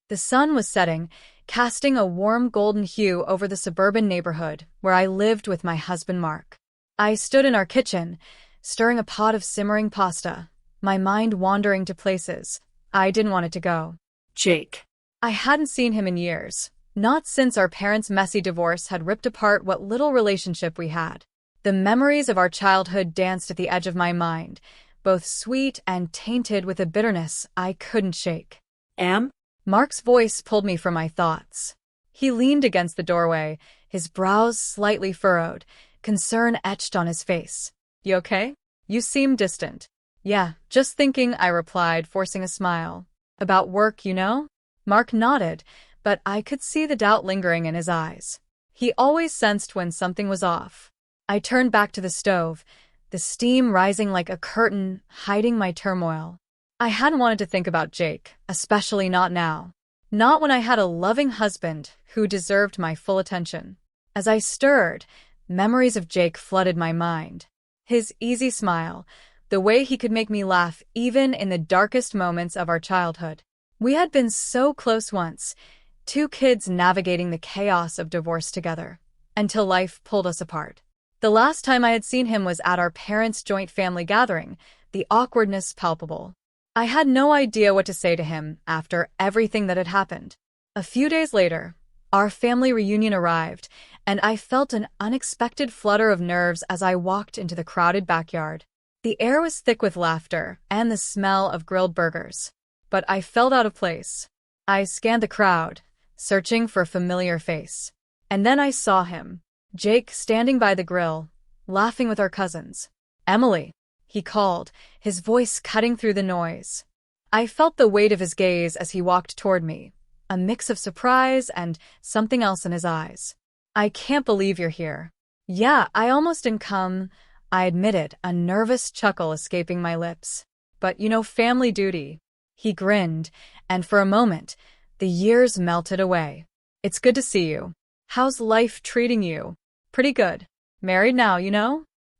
The sun was setting, casting a warm golden hue over the suburban neighborhood where I lived with my husband Mark. I stood in our kitchen, stirring a pot of simmering pasta, my mind wandering to places I didn't want it to go. Jake. I hadn't seen him in years, not since our parents' messy divorce had ripped apart what little relationship we had. The memories of our childhood danced at the edge of my mind, both sweet and tainted with a bitterness I couldn't shake. Mark's voice pulled me from my thoughts. He leaned against the doorway, his brows slightly furrowed, concern etched on his face. You okay? You seem distant. Yeah, just thinking, I replied, forcing a smile. About work, you know? Mark nodded, but I could see the doubt lingering in his eyes. He always sensed when something was off. I turned back to the stove, the steam rising like a curtain, hiding my turmoil. I hadn't wanted to think about Jake, especially not now. Not when I had a loving husband who deserved my full attention. As I stirred, memories of Jake flooded my mind. His easy smile, the way he could make me laugh even in the darkest moments of our childhood. We had been so close once, two kids navigating the chaos of divorce together, until life pulled us apart. The last time I had seen him was at our parents' joint family gathering, the awkwardness palpable. I had no idea what to say to him after everything that had happened. A few days later, our family reunion arrived, and I felt an unexpected flutter of nerves as I walked into the crowded backyard. The air was thick with laughter and the smell of grilled burgers. But I felt out of place. I scanned the crowd, searching for a familiar face. And then I saw him, Jake, standing by the grill, laughing with our cousins. Emily, he called, his voice cutting through the noise. I felt the weight of his gaze as he walked toward me, a mix of surprise and something else in his eyes. I can't believe you're here. Yeah, I almost didn't come, I admitted, a nervous chuckle escaping my lips. But family duty. He grinned, and for a moment, the years melted away. It's good to see you. How's life treating you? Pretty good. Married now,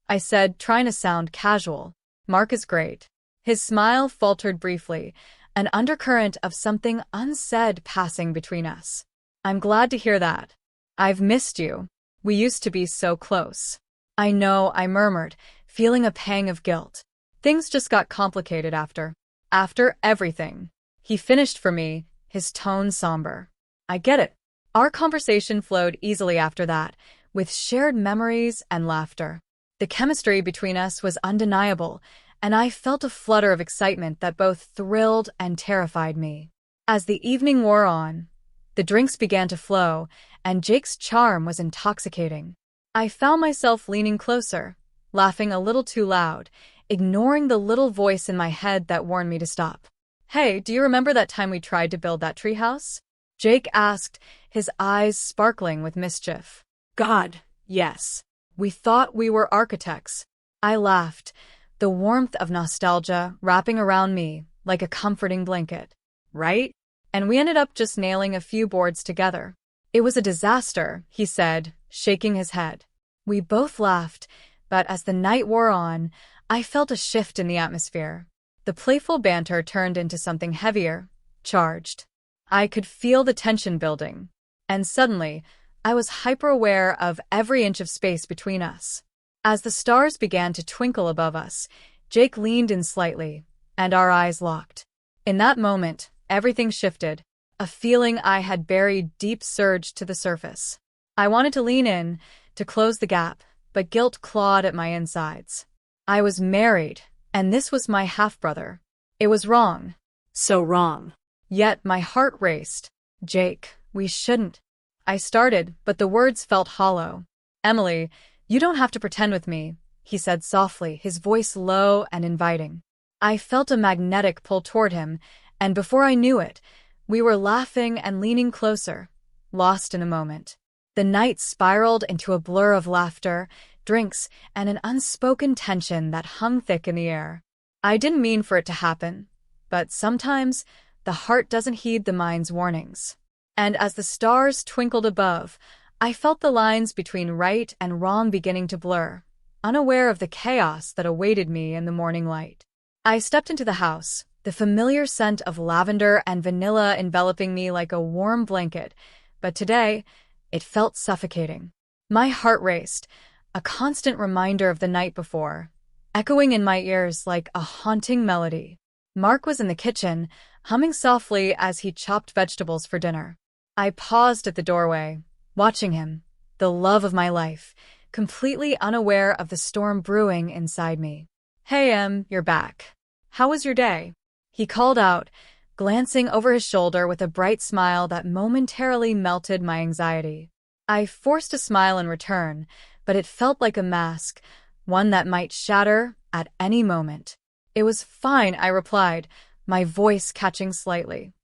I said, trying to sound casual. Mark is great. His smile faltered briefly, an undercurrent of something unsaid passing between us. I'm glad to hear that. I've missed you. We used to be so close. I know, I murmured, feeling a pang of guilt. Things just got complicated after everything. He finished for me, his tone somber. I get it. Our conversation flowed easily after that, with shared memories and laughter. The chemistry between us was undeniable, and I felt a flutter of excitement that both thrilled and terrified me. As the evening wore on, the drinks began to flow, and Jake's charm was intoxicating. I found myself leaning closer, laughing a little too loud, ignoring the little voice in my head that warned me to stop. Hey, do you remember that time we tried to build that treehouse? Jake asked, his eyes sparkling with mischief. God, yes. We thought we were architects. I laughed, the warmth of nostalgia wrapping around me like a comforting blanket. Right? And we ended up just nailing a few boards together. It was a disaster, he said, shaking his head. We both laughed, but as the night wore on, I felt a shift in the atmosphere. The playful banter turned into something heavier, charged. I could feel the tension building. And suddenly, I was hyper-aware of every inch of space between us. As the stars began to twinkle above us, Jake leaned in slightly, and our eyes locked. In that moment, everything shifted. A feeling I had buried deep surged to the surface. I wanted to lean in, to close the gap, but guilt clawed at my insides. I was married, and this was my half-brother. It was wrong. So wrong. Yet my heart raced. Jake, we shouldn't. I started, but the words felt hollow. Emily, you don't have to pretend with me, he said softly, his voice low and inviting. I felt a magnetic pull toward him, and before I knew it, we were laughing and leaning closer, lost in a moment. The night spiraled into a blur of laughter, drinks, and an unspoken tension that hung thick in the air. I didn't mean for it to happen, but sometimes the heart doesn't heed the mind's warnings. And as the stars twinkled above, I felt the lines between right and wrong beginning to blur, unaware of the chaos that awaited me in the morning light. I stepped into the house, the familiar scent of lavender and vanilla enveloping me like a warm blanket, but today, it felt suffocating. My heart raced, a constant reminder of the night before, echoing in my ears like a haunting melody. Mark was in the kitchen, humming softly as he chopped vegetables for dinner. I paused at the doorway, watching him, the love of my life, completely unaware of the storm brewing inside me. "Hey, you're back. How was your day?" He called out, glancing over his shoulder with a bright smile that momentarily melted my anxiety. I forced a smile in return, but it felt like a mask, one that might shatter at any moment. "It was fine," I replied, my voice catching slightly.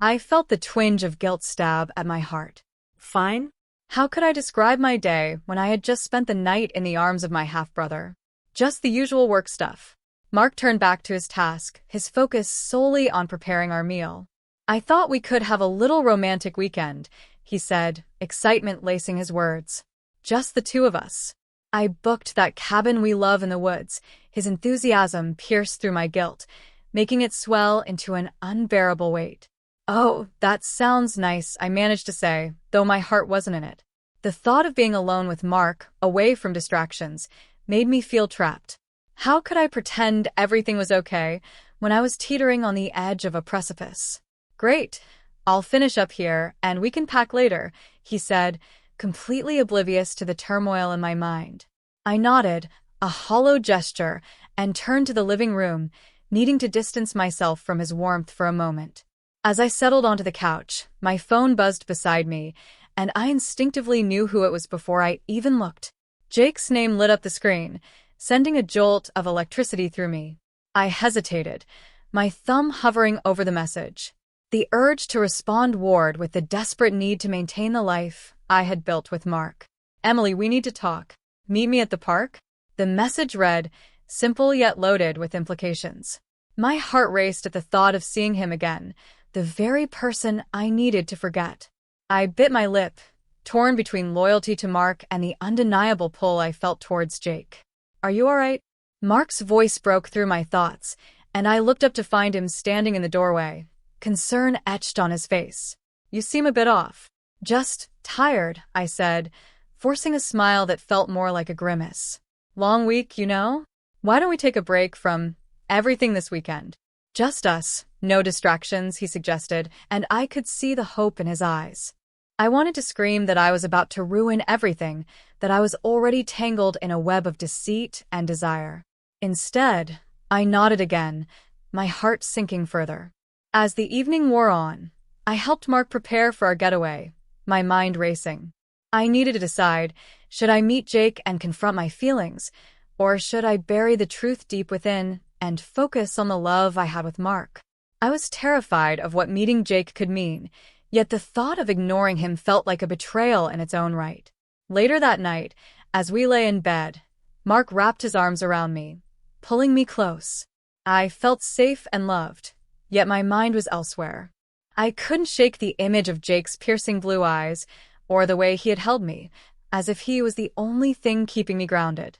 I felt the twinge of guilt stab at my heart. Fine? How could I describe my day when I had just spent the night in the arms of my half-brother? Just the usual work stuff. Mark turned back to his task, his focus solely on preparing our meal. "I thought we could have a little romantic weekend," he said, excitement lacing his words. "Just the two of us." I booked that cabin we love in the woods, his enthusiasm pierced through my guilt, making it swell into an unbearable weight. "Oh, that sounds nice," I managed to say, though my heart wasn't in it. The thought of being alone with Mark, away from distractions, made me feel trapped. How could I pretend everything was okay when I was teetering on the edge of a precipice? "Great, I'll finish up here and we can pack later," he said, completely oblivious to the turmoil in my mind. I nodded, a hollow gesture, and turned to the living room, needing to distance myself from his warmth for a moment. As I settled onto the couch, my phone buzzed beside me, and I instinctively knew who it was before I even looked. Jake's name lit up the screen, sending a jolt of electricity through me. I hesitated, my thumb hovering over the message. The urge to respond warred with the desperate need to maintain the life I had built with Mark. "Emily, we need to talk. Meet me at the park?" The message read, simple yet loaded with implications. My heart raced at the thought of seeing him again, the very person I needed to forget. I bit my lip, torn between loyalty to Mark and the undeniable pull I felt towards Jake. "Are you all right?" Mark's voice broke through my thoughts, and I looked up to find him standing in the doorway, concern etched on his face. "You seem a bit off." "Just tired," I said, forcing a smile that felt more like a grimace. "Long week, you know? Why don't we take a break from everything this weekend?" "Just us, no distractions," he suggested, and I could see the hope in his eyes. I wanted to scream that I was about to ruin everything, that I was already tangled in a web of deceit and desire. Instead, I nodded again, my heart sinking further. As the evening wore on, I helped Mark prepare for our getaway, my mind racing. I needed to decide, should I meet Jake and confront my feelings, or should I bury the truth deep within and focus on the love I had with Mark? I was terrified of what meeting Jake could mean, yet the thought of ignoring him felt like a betrayal in its own right. Later that night, as we lay in bed, Mark wrapped his arms around me, pulling me close. I felt safe and loved, yet my mind was elsewhere. I couldn't shake the image of Jake's piercing blue eyes, or the way he had held me, as if he was the only thing keeping me grounded.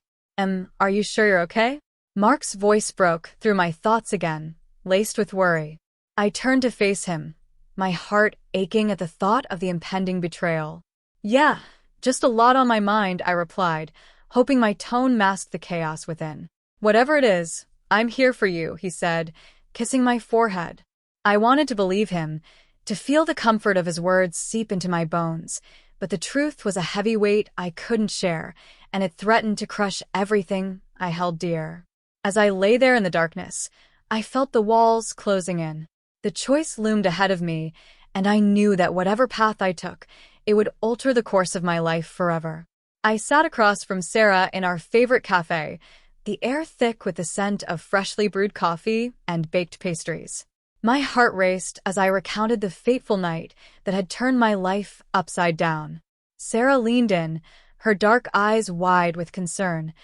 Are you sure you're okay?" Mark's voice broke through my thoughts again, laced with worry. I turned to face him, my heart aching at the thought of the impending betrayal. "Yeah, just a lot on my mind," I replied, hoping my tone masked the chaos within. "Whatever it is, I'm here for you," he said, kissing my forehead. I wanted to believe him, to feel the comfort of his words seep into my bones, but the truth was a heavy weight I couldn't share, and it threatened to crush everything I held dear. As I lay there in the darkness, I felt the walls closing in. The choice loomed ahead of me, and I knew that whatever path I took, it would alter the course of my life forever. I sat across from Sarah in our favorite cafe, the air thick with the scent of freshly brewed coffee and baked pastries. My heart raced as I recounted the fateful night that had turned my life upside down. Sarah leaned in, her dark eyes wide with concern,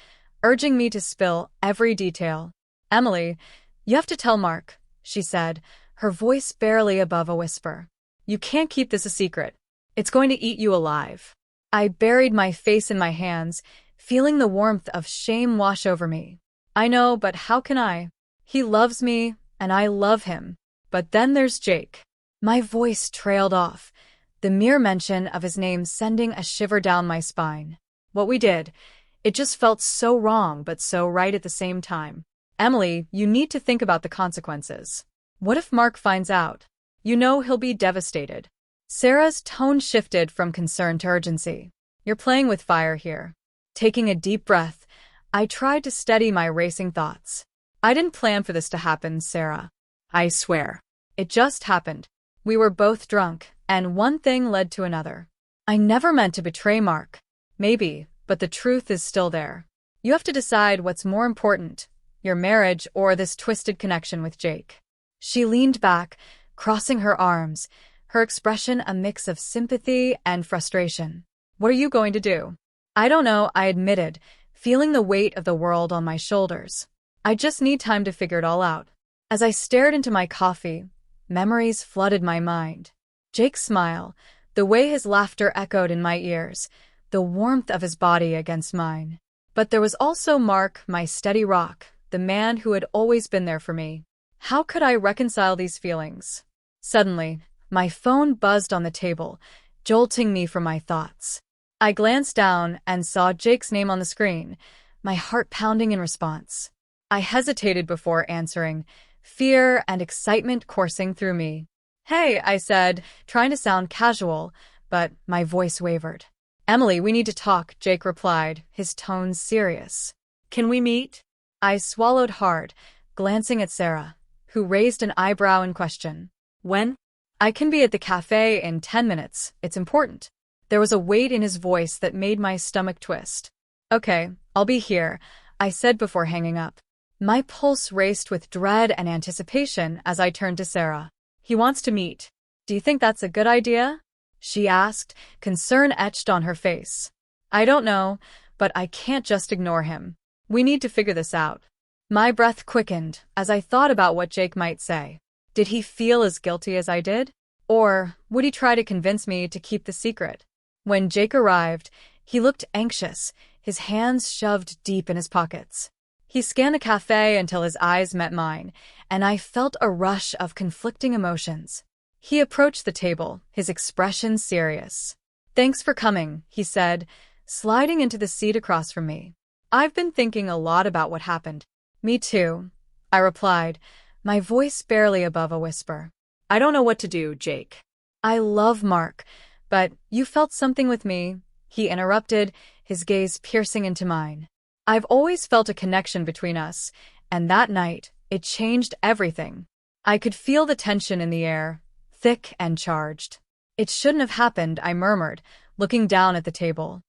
urging me to spill every detail. "Emily, you have to tell Mark," she said, her voice barely above a whisper. "You can't keep this a secret. It's going to eat you alive." I buried my face in my hands, feeling the warmth of shame wash over me. "I know, but how can I? He loves me, and I love him. But then there's Jake. My voice trailed off, the mere mention of his name sending a shiver down my spine. What we did, it just felt so wrong but so right at the same time. Emily, you need to think about the consequences. What if Mark finds out? You know he'll be devastated. Sarah's tone shifted from concern to urgency. You're playing with fire here. Taking a deep breath, I tried to steady my racing thoughts. I didn't plan for this to happen, Sarah. I swear. It just happened. We were both drunk, and one thing led to another. I never meant to betray Mark. Maybe, but the truth is still there. You have to decide what's more important, your marriage or this twisted connection with Jake. She leaned back, crossing her arms, her expression a mix of sympathy and frustration. What are you going to do? I don't know, I admitted, feeling the weight of the world on my shoulders. I just need time to figure it all out. As I stared into my coffee, memories flooded my mind. Jake's smile, the way his laughter echoed in my ears, the warmth of his body against mine. But there was also Mark, my steady rock, the man who had always been there for me. How could I reconcile these feelings? Suddenly, my phone buzzed on the table, jolting me from my thoughts. I glanced down and saw Jake's name on the screen, my heart pounding in response. I hesitated before answering, fear and excitement coursing through me. Hey, I said, trying to sound casual, but my voice wavered. Emily, we need to talk, Jake replied, his tone serious. Can we meet? I swallowed hard, glancing at Sarah, who raised an eyebrow in question. When? I can be at the cafe in 10 minutes. It's important. There was a weight in his voice that made my stomach twist. Okay, I'll be here, I said before hanging up. My pulse raced with dread and anticipation as I turned to Sarah. He wants to meet. Do you think that's a good idea? She asked, concern etched on her face. I don't know, but I can't just ignore him. We need to figure this out. My breath quickened as I thought about what Jake might say. Did he feel as guilty as I did? Or would he try to convince me to keep the secret? When Jake arrived, he looked anxious, his hands shoved deep in his pockets. He scanned the cafe until his eyes met mine, and I felt a rush of conflicting emotions. He approached the table, his expression serious. Thanks for coming, he said, sliding into the seat across from me. I've been thinking a lot about what happened. Me too, I replied, my voice barely above a whisper. I don't know what to do, Jake. I love Mark, but you felt something with me, he interrupted, his gaze piercing into mine. I've always felt a connection between us, and that night, it changed everything. I could feel the tension in the air, thick and charged. It shouldn't have happened, I murmured, looking down at the table.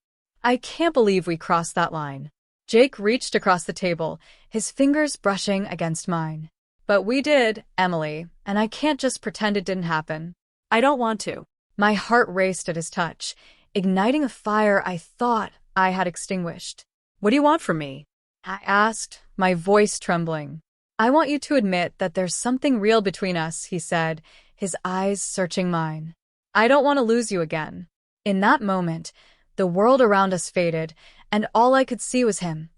I can't believe we crossed that line. Jake reached across the table, his fingers brushing against mine. But we did, Emily, and I can't just pretend it didn't happen. I don't want to. My heart raced at his touch, igniting a fire I thought I had extinguished. What do you want from me? I asked, my voice trembling. I want you to admit that there's something real between us, he said, his eyes searching mine. I don't want to lose you again. In that moment, the world around us faded, and all I could see was him.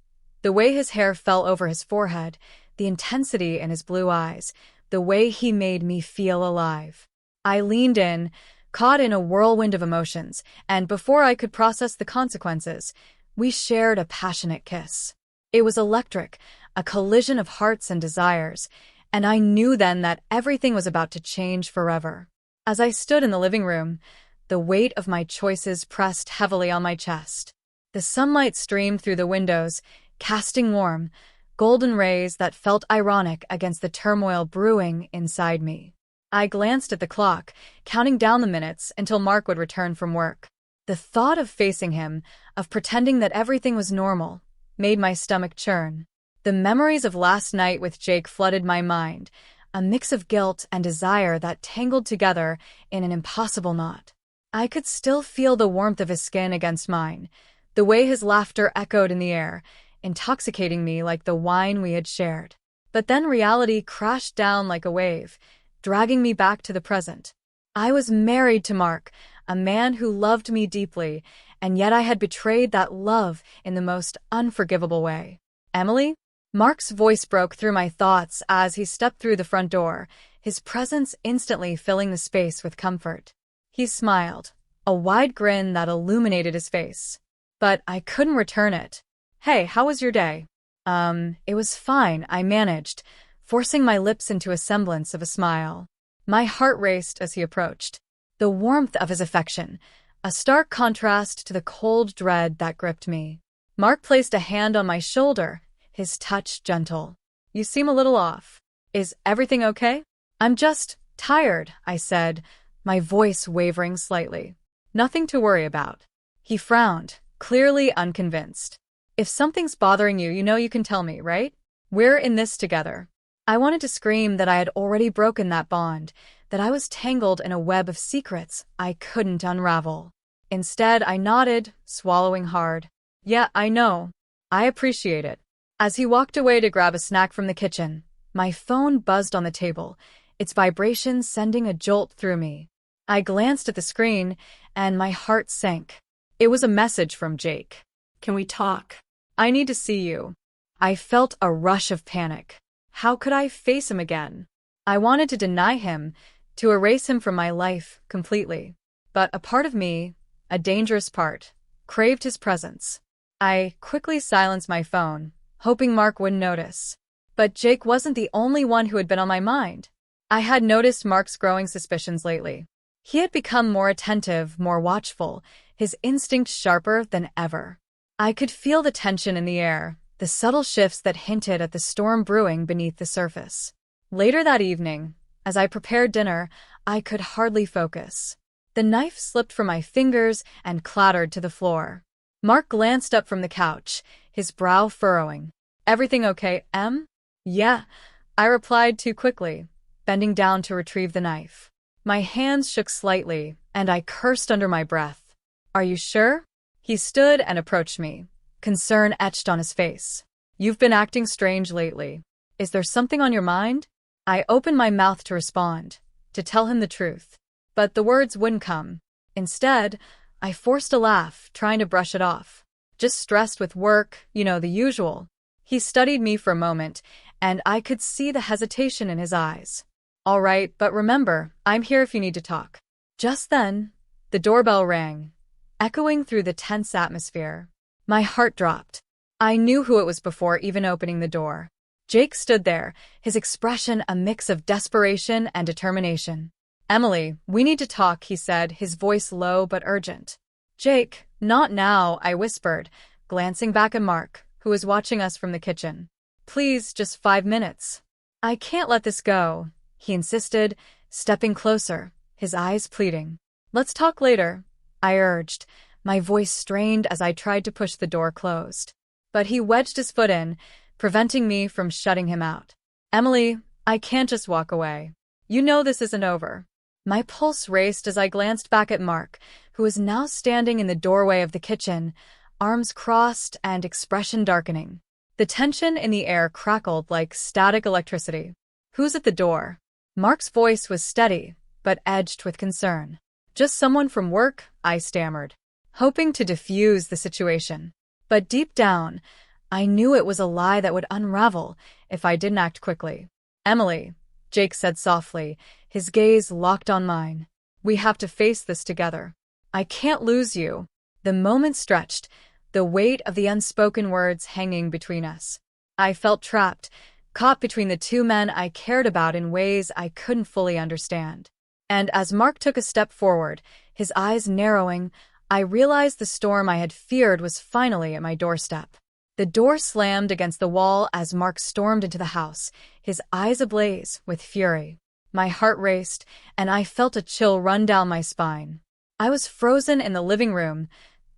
The way his hair fell over his forehead, the intensity in his blue eyes, the way he made me feel alive. I leaned in, caught in a whirlwind of emotions, and before I could process the consequences, we shared a passionate kiss. It was electric, a collision of hearts and desires, and I knew then that everything was about to change forever. As I stood in the living room, the weight of my choices pressed heavily on my chest. The sunlight streamed through the windows, casting warm, golden rays that felt ironic against the turmoil brewing inside me. I glanced at the clock, counting down the minutes until Mark would return from work. The thought of facing him, of pretending that everything was normal, made my stomach churn. The memories of last night with Jake flooded my mind, a mix of guilt and desire that tangled together in an impossible knot. I could still feel the warmth of his skin against mine, the way his laughter echoed in the air, intoxicating me like the wine we had shared. But then reality crashed down like a wave, dragging me back to the present. I was married to Mark, a man who loved me deeply, and yet I had betrayed that love in the most unforgivable way. Emily? Mark's voice broke through my thoughts as he stepped through the front door, his presence instantly filling the space with comfort. He smiled, a wide grin that illuminated his face. But I couldn't return it. "Hey, how was your day?" It was fine," I managed, forcing my lips into a semblance of a smile. My heart raced as he approached. The warmth of his affection, a stark contrast to the cold dread that gripped me. Mark placed a hand on my shoulder, his touch gentle. "You seem a little off. Is everything okay?" "I'm just tired," I said, my voice wavering slightly. "Nothing to worry about." He frowned, clearly unconvinced. "If something's bothering you, you know you can tell me, right? We're in this together." I wanted to scream that I had already broken that bond, that I was tangled in a web of secrets I couldn't unravel. Instead, I nodded, swallowing hard. "Yeah, I know. I appreciate it." As he walked away to grab a snack from the kitchen, my phone buzzed on the table, its vibration sending a jolt through me. I glanced at the screen, and my heart sank. It was a message from Jake. Can we talk? "I need to see you." I felt a rush of panic. How could I face him again? I wanted to deny him, to erase him from my life completely. But a part of me, a dangerous part, craved his presence. I quickly silenced my phone, hoping Mark wouldn't notice. But Jake wasn't the only one who had been on my mind. I had noticed Mark's growing suspicions lately. He had become more attentive, more watchful, his instincts sharper than ever. I could feel the tension in the air, the subtle shifts that hinted at the storm brewing beneath the surface. Later that evening, as I prepared dinner, I could hardly focus. The knife slipped from my fingers and clattered to the floor. Mark glanced up from the couch, his brow furrowing. "Everything okay, Em?" "Yeah," I replied too quickly, bending down to retrieve the knife. My hands shook slightly, and I cursed under my breath. "Are you sure?" He stood and approached me, concern etched on his face. "You've been acting strange lately. Is there something on your mind?" I opened my mouth to respond, to tell him the truth. But the words wouldn't come. Instead, I forced a laugh, trying to brush it off. "Just stressed with work, you know, the usual." He studied me for a moment, and I could see the hesitation in his eyes. "All right, but remember, I'm here if you need to talk." Just then, the doorbell rang, echoing through the tense atmosphere. My heart dropped. I knew who it was before even opening the door. Jake stood there, his expression a mix of desperation and determination. "Emily, we need to talk," he said, his voice low but urgent. "Jake, not now," I whispered, glancing back at Mark, who was watching us from the kitchen. "Please, just 5 minutes." "I can't let this go," he insisted, stepping closer, his eyes pleading. "Let's talk later," I urged, my voice strained as I tried to push the door closed. But he wedged his foot in, preventing me from shutting him out. "Emily, I can't just walk away. You know this isn't over." My pulse raced as I glanced back at Mark, who was now standing in the doorway of the kitchen, arms crossed and expression darkening. The tension in the air crackled like static electricity. "Who's at the door?" Mark's voice was steady, but edged with concern. "Just someone from work," I stammered, hoping to diffuse the situation. But deep down, I knew it was a lie that would unravel if I didn't act quickly. "Emily," Jake said softly, his gaze locked on mine. "We have to face this together. I can't lose you." The moment stretched, the weight of the unspoken words hanging between us. I felt trapped, caught between the two men I cared about in ways I couldn't fully understand. And as Mark took a step forward, his eyes narrowing, I realized the storm I had feared was finally at my doorstep. The door slammed against the wall as Mark stormed into the house, his eyes ablaze with fury. My heart raced, and I felt a chill run down my spine. I was frozen in the living room,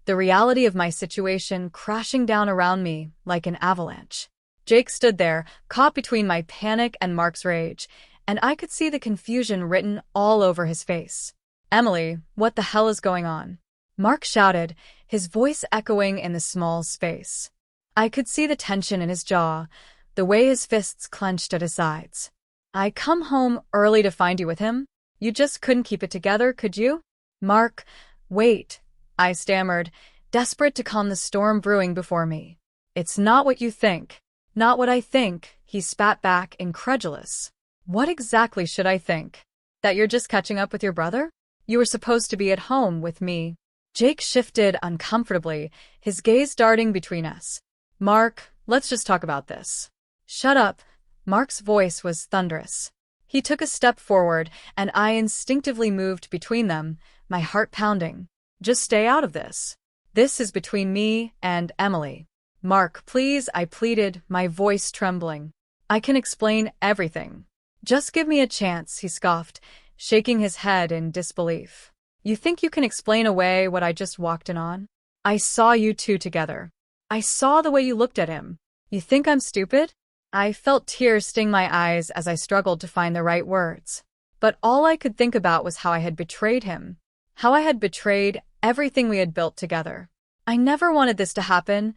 the reality of my situation crashing down around me like an avalanche. Jake stood there, caught between my panic and Mark's rage, and I could see the confusion written all over his face. "Emily, what the hell is going on?" Mark shouted, his voice echoing in the small space. I could see the tension in his jaw, the way his fists clenched at his sides. "I come home early to find you with him? You just couldn't keep it together, could you?" "Mark, wait," I stammered, desperate to calm the storm brewing before me. "It's not what you think." Not what I think, he spat back, incredulous. What exactly should I think? That you're just catching up with your brother? You were supposed to be at home with me. Jake shifted uncomfortably, his gaze darting between us. Mark, let's just talk about this. Shut up. Mark's voice was thunderous. He took a step forward, and I instinctively moved between them, my heart pounding. Just stay out of this. This is between me and Emily. Mark, please, I pleaded, my voice trembling. I can explain everything. Just give me a chance, he scoffed, shaking his head in disbelief. You think you can explain away what I just walked in on? I saw you two together. I saw the way you looked at him. You think I'm stupid? I felt tears sting my eyes as I struggled to find the right words. But all I could think about was how I had betrayed him. How I had betrayed everything we had built together. I never wanted this to happen,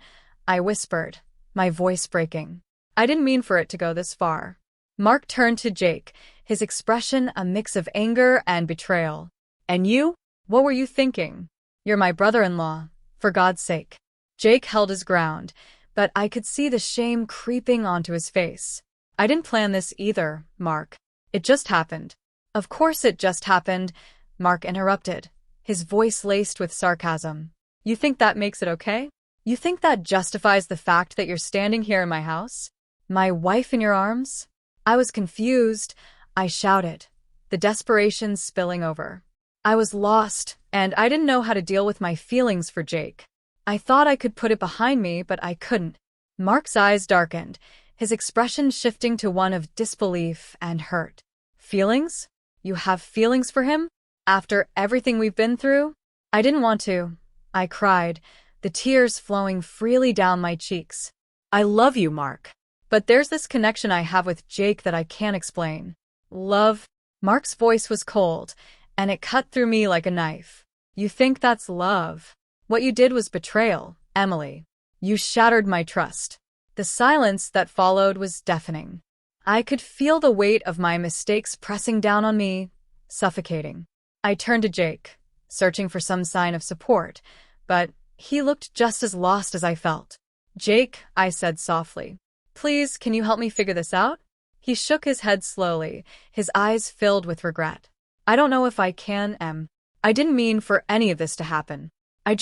I whispered, my voice breaking. I didn't mean for it to go this far. Mark turned to Jake, his expression a mix of anger and betrayal. And you? What were you thinking? You're my brother-in-law, for God's sake. Jake held his ground, but I could see the shame creeping onto his face. I didn't plan this either, Mark. It just happened. Of course it just happened, Mark interrupted, his voice laced with sarcasm. You think that makes it okay? You think that justifies the fact that you're standing here in my house? My wife in your arms? I was confused, I shouted, the desperation spilling over. I was lost, and I didn't know how to deal with my feelings for Jake. I thought I could put it behind me, but I couldn't. Mark's eyes darkened, his expression shifting to one of disbelief and hurt. Feelings? You have feelings for him? After everything we've been through? I didn't want to, I cried, the tears flowing freely down my cheeks. I love you, Mark. But there's this connection I have with Jake that I can't explain. Love? Mark's voice was cold, and it cut through me like a knife. You think that's love? What you did was betrayal, Emily. You shattered my trust. The silence that followed was deafening. I could feel the weight of my mistakes pressing down on me, suffocating. I turned to Jake, searching for some sign of support, but he looked just as lost as I felt. Jake, I said softly, please, can you help me figure this out? He shook his head slowly, his eyes filled with regret. I don't know if I can, Em. I didn't mean for any of this to happen. I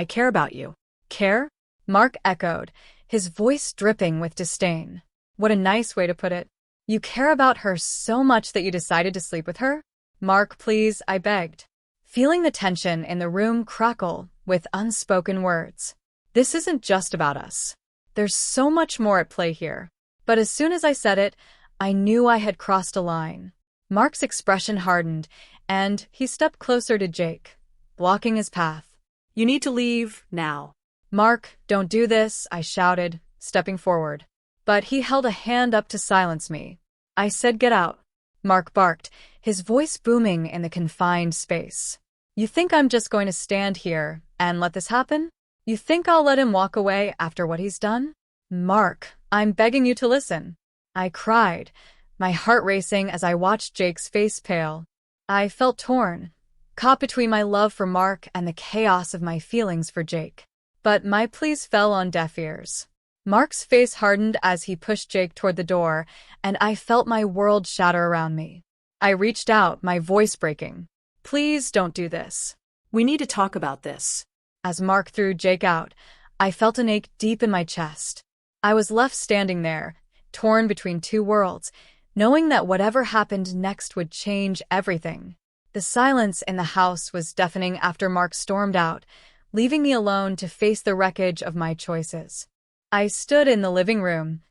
care about you. Care? Mark echoed, his voice dripping with disdain. What a nice way to put it. You care about her so much that you decided to sleep with her? Mark, please, I begged, feeling the tension in the room crackle with unspoken words. This isn't just about us. There's so much more at play here. But as soon as I said it, I knew I had crossed a line. Mark's expression hardened, and he stepped closer to Jake, blocking his path. You need to leave now. Mark, don't do this, I shouted, stepping forward. But he held a hand up to silence me. I said get out. Mark barked, his voice booming in the confined space. You think I'm just going to stand here and let this happen? You think I'll let him walk away after what he's done? Mark, I'm begging you to listen. I cried, my heart racing as I watched Jake's face pale. I felt torn, caught between my love for Mark and the chaos of my feelings for Jake. But my pleas fell on deaf ears. Mark's face hardened as he pushed Jake toward the door, and I felt my world shatter around me. I reached out, my voice breaking. Please don't do this. We need to talk about this. As Mark threw Jake out, I felt an ache deep in my chest. I was left standing there, torn between two worlds, knowing that whatever happened next would change everything. The silence in the house was deafening after Mark stormed out, leaving me alone to face the wreckage of my choices. I stood in the living room,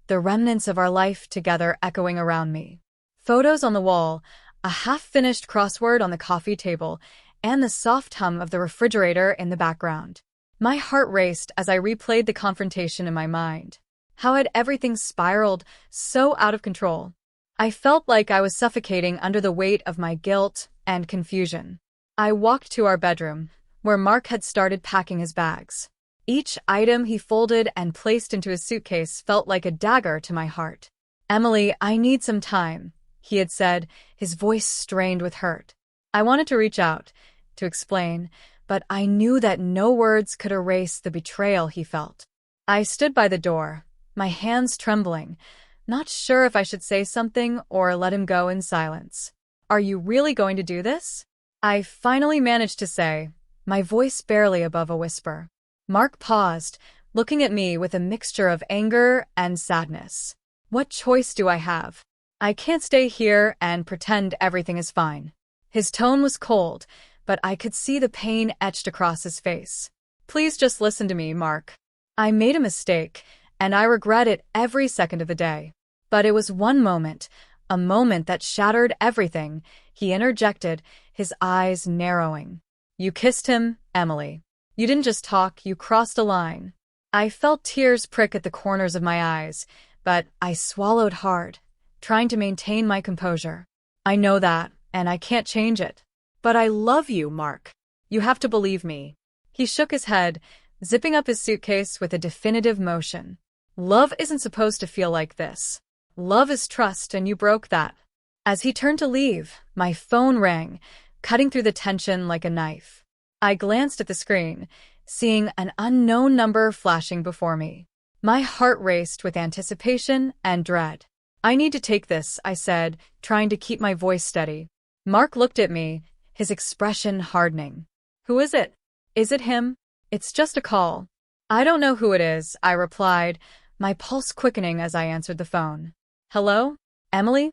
the remnants of our life together echoing around me. Photos on the wall, a half-finished crossword on the coffee table, and the soft hum of the refrigerator in the background. My heart raced as I replayed the confrontation in my mind. How had everything spiraled so out of control? I felt like I was suffocating under the weight of my guilt and confusion. I walked to our bedroom, where Mark had started packing his bags. Each item he folded and placed into his suitcase felt like a dagger to my heart. Emily, I need some time, he had said, his voice strained with hurt. I wanted to reach out, to explain, but I knew that no words could erase the betrayal he felt. I stood by the door, my hands trembling, not sure if I should say something or let him go in silence. "Are you really going to do this?" I finally managed to say, my voice barely above a whisper. Mark paused, looking at me with a mixture of anger and sadness. What choice do I have? I can't stay here and pretend everything is fine. His tone was cold, but I could see the pain etched across his face. "Please just listen to me, Mark. I made a mistake, and I regret it every second of the day. But it was one moment, a moment that shattered everything," he interjected, his eyes narrowing. "You kissed him, Emily. You didn't just talk, you crossed a line." I felt tears prick at the corners of my eyes, but I swallowed hard, trying to maintain my composure. "I know that, and I can't change it. But I love you, Mark. You have to believe me." He shook his head, zipping up his suitcase with a definitive motion. "Love isn't supposed to feel like this. Love is trust, and you broke that." As he turned to leave, my phone rang, cutting through the tension like a knife. I glanced at the screen, seeing an unknown number flashing before me. My heart raced with anticipation and dread. "I need to take this," I said, trying to keep my voice steady. Mark looked at me, his expression hardening. "Who is it? Is it him?" "It's just a call." "I don't know who it is," I replied, my pulse quickening as I answered the phone. "Hello? Emily?"